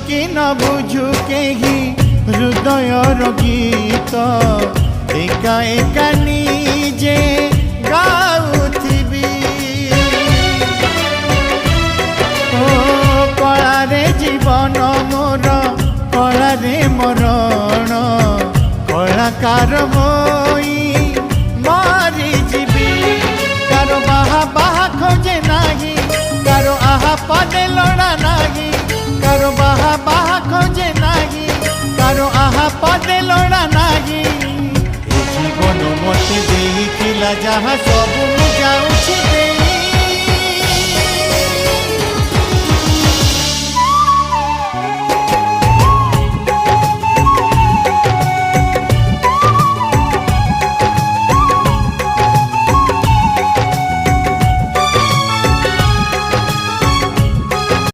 कि न बुझु केही हृदयर गीत एका एका निजे गाउथिबी ओ कलारे जीवन मोर कलारे मरण कलाकार होई मारी जीवी कारो बाहा बाहा खोजे नाही कारो आहा पदे लोड़ा नाही कारो बाहा बाहा खोजे नाही कारो आहा पदे लोड़ा नाही जीवन मते देइथिला जहा सब मु जाउछि